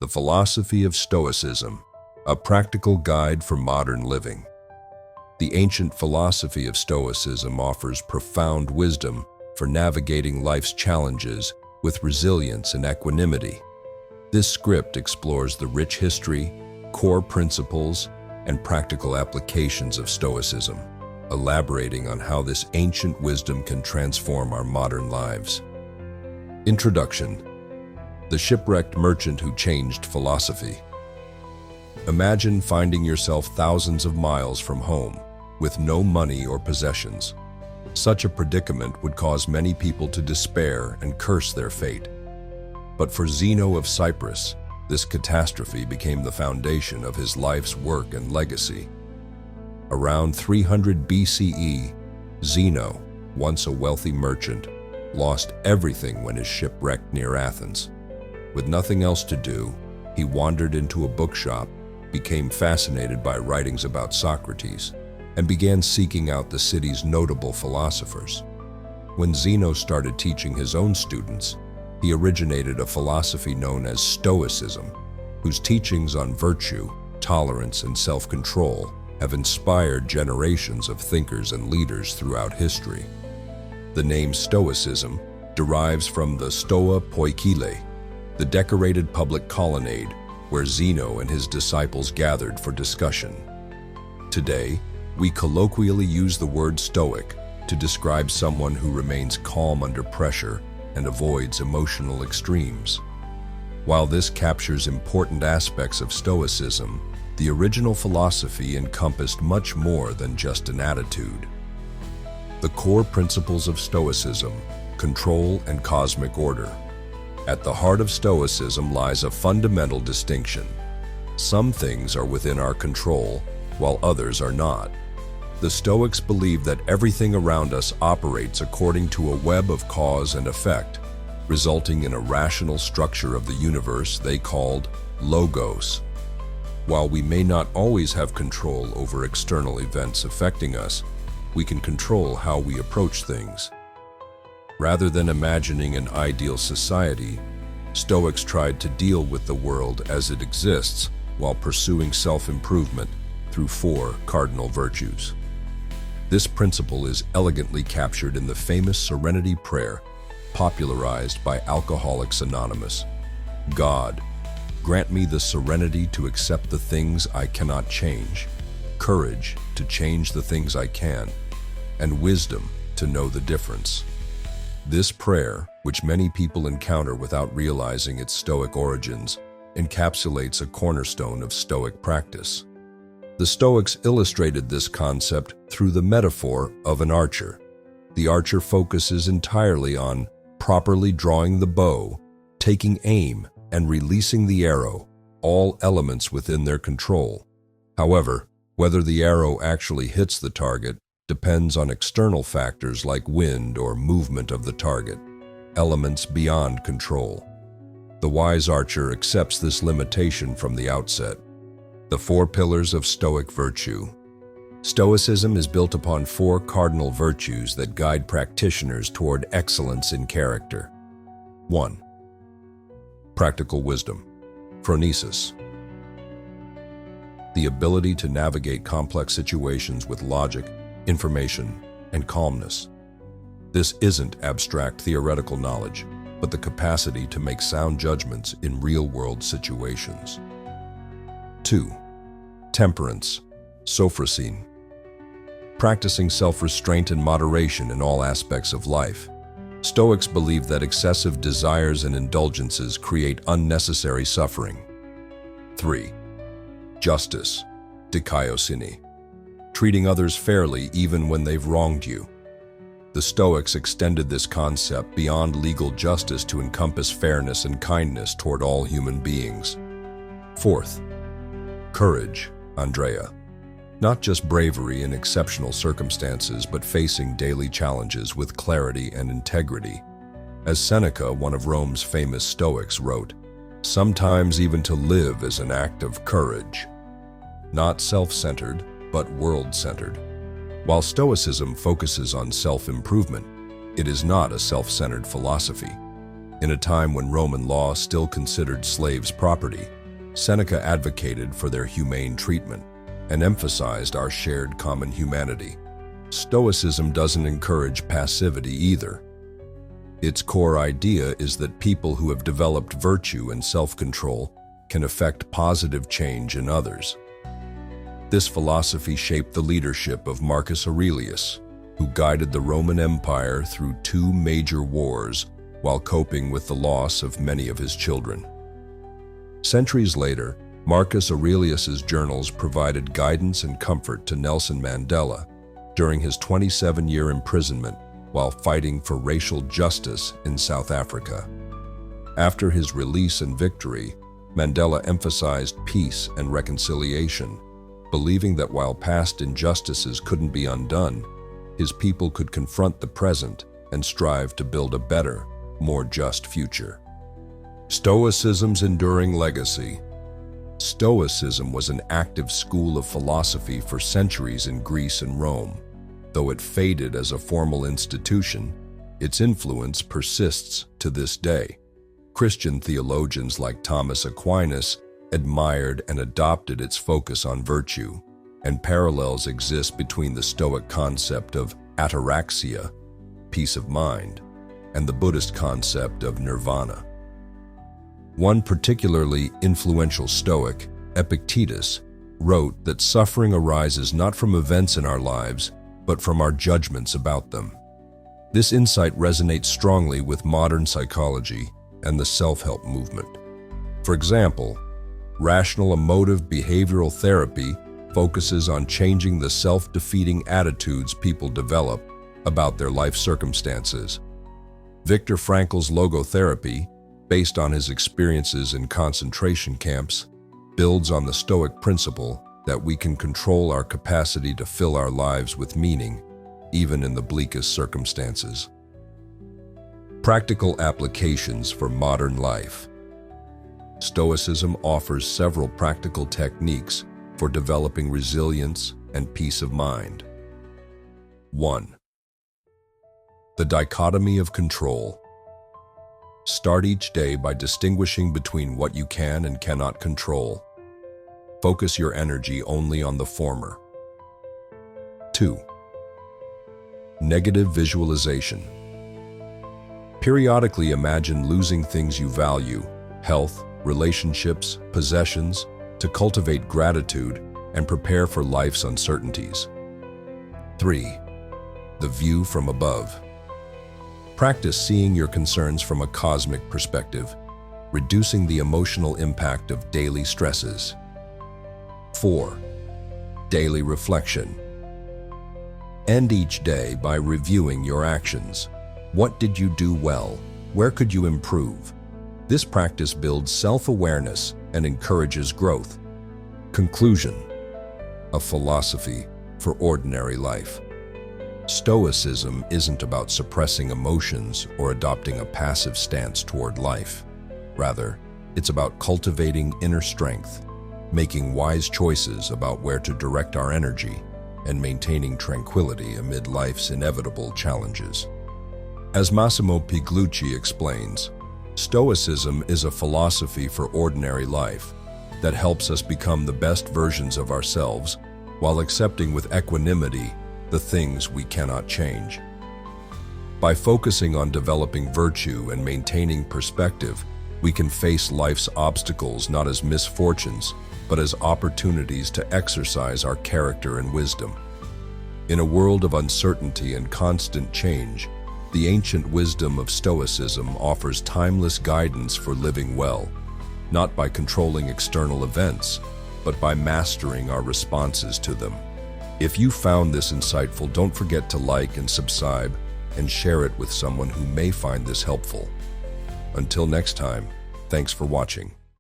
The Philosophy of Stoicism, a practical guide for modern living. The ancient philosophy of Stoicism offers profound wisdom for navigating life's challenges with resilience and equanimity. This script explores the rich history, core principles, and practical applications of Stoicism, elaborating on how this ancient wisdom can transform our modern lives. Introduction: The Shipwrecked Merchant Who Changed Philosophy. Imagine finding yourself thousands of miles from home, with no money or possessions. Such a predicament would cause many people to despair and curse their fate. But for Zeno of Cyprus, this catastrophe became the foundation of his life's work and legacy. Around 300 BCE, Zeno, once a wealthy merchant, lost everything when his ship wrecked near Athens. With nothing else to do, he wandered into a bookshop, became fascinated by writings about Socrates, and began seeking out the city's notable philosophers. When Zeno started teaching his own students, he originated a philosophy known as Stoicism, whose teachings on virtue, tolerance, and self-control have inspired generations of thinkers and leaders throughout history. The name Stoicism derives from the Stoa Poikile, the decorated public colonnade where Zeno and his disciples gathered for discussion. Today, we colloquially use the word Stoic to describe someone who remains calm under pressure and avoids emotional extremes. While this captures important aspects of Stoicism, the original philosophy encompassed much more than just an attitude. The core principles of Stoicism: control and cosmic order. At the heart of Stoicism lies a fundamental distinction. Some things are within our control, while others are not. The Stoics believe that everything around us operates according to a web of cause and effect, resulting in a rational structure of the universe they called logos. While we may not always have control over external events affecting us, we can control how we approach things. Rather than imagining an ideal society, Stoics tried to deal with the world as it exists while pursuing self-improvement through 4 cardinal virtues. This principle is elegantly captured in the famous Serenity Prayer, popularized by Alcoholics Anonymous. God, grant me the serenity to accept the things I cannot change, courage to change the things I can, and wisdom to know the difference. This prayer, which many people encounter without realizing its Stoic origins, encapsulates a cornerstone of Stoic practice. The Stoics illustrated this concept through the metaphor of an archer. The archer focuses entirely on properly drawing the bow, taking aim, and releasing the arrow, all elements within their control. However, whether the arrow actually hits the target depends on external factors like wind or movement of the target, elements beyond control. The wise archer accepts this limitation from the outset. The 4 pillars of Stoic virtue. Stoicism is built upon 4 cardinal virtues that guide practitioners toward excellence in character. 1. Practical wisdom, phronesis. The ability to navigate complex situations with logic, information, and calmness. This isn't abstract theoretical knowledge, but the capacity to make sound judgments in real-world situations. 2. Temperance, sophrosine. Practicing self-restraint and moderation in all aspects of life. Stoics believe that excessive desires and indulgences create unnecessary suffering. 3. Justice, dikaiosune. Treating others fairly even when they've wronged you. The Stoics extended this concept beyond legal justice to encompass fairness and kindness toward all human beings. 4th, courage, Andrea. Not just bravery in exceptional circumstances, but facing daily challenges with clarity and integrity. As Seneca, one of Rome's famous Stoics, wrote, "Sometimes even to live is an act of courage." Not self-centered, but world-centered. While Stoicism focuses on self-improvement, it is not a self-centered philosophy. In a time when Roman law still considered slaves property, Seneca advocated for their humane treatment and emphasized our shared common humanity. Stoicism doesn't encourage passivity either. Its core idea is that people who have developed virtue and self-control can effect positive change in others. This philosophy shaped the leadership of Marcus Aurelius, who guided the Roman Empire through 2 major wars while coping with the loss of many of his children. Centuries later, Marcus Aurelius's journals provided guidance and comfort to Nelson Mandela during his 27-year imprisonment while fighting for racial justice in South Africa. After his release and victory, Mandela emphasized peace and reconciliation, believing that while past injustices couldn't be undone, his people could confront the present and strive to build a better, more just future. Stoicism's enduring legacy. Stoicism was an active school of philosophy for centuries in Greece and Rome. Though it faded as a formal institution, its influence persists to this day. Christian theologians like Thomas Aquinas admired and adopted its focus on virtue, and parallels exist between the Stoic concept of ataraxia, peace of mind, and the Buddhist concept of nirvana. One particularly influential Stoic, Epictetus, wrote that suffering arises not from events in our lives, but from our judgments about them. This insight resonates strongly with modern psychology and the self-help movement. For example, rational emotive behavioral therapy focuses on changing the self-defeating attitudes people develop about their life circumstances. Viktor Frankl's logotherapy, based on his experiences in concentration camps, builds on the Stoic principle that we can control our capacity to fill our lives with meaning, even in the bleakest circumstances. Practical applications for modern life. Stoicism offers several practical techniques for developing resilience and peace of mind. 1. The dichotomy of control. Start each day by distinguishing between what you can and cannot control. Focus your energy only on the former. 2. Negative visualization. Periodically imagine losing things you value, health, relationships, possessions, to cultivate gratitude and prepare for life's uncertainties. 3. The view from above. Practice seeing your concerns from a cosmic perspective, reducing the emotional impact of daily stresses. 4. Daily reflection. End each day by reviewing your actions. What did you do well? Where could you improve? This practice builds self-awareness and encourages growth. Conclusion: a philosophy for ordinary life. Stoicism isn't about suppressing emotions or adopting a passive stance toward life. Rather, it's about cultivating inner strength, making wise choices about where to direct our energy, and maintaining tranquility amid life's inevitable challenges. As Massimo Pigliucci explains, Stoicism is a philosophy for ordinary life that helps us become the best versions of ourselves while accepting with equanimity the things we cannot change. By focusing on developing virtue and maintaining perspective, we can face life's obstacles not as misfortunes, but as opportunities to exercise our character and wisdom. In a world of uncertainty and constant change, the ancient wisdom of Stoicism offers timeless guidance for living well, not by controlling external events, but by mastering our responses to them. If you found this insightful, don't forget to like and subscribe and share it with someone who may find this helpful. Until next time, thanks for watching.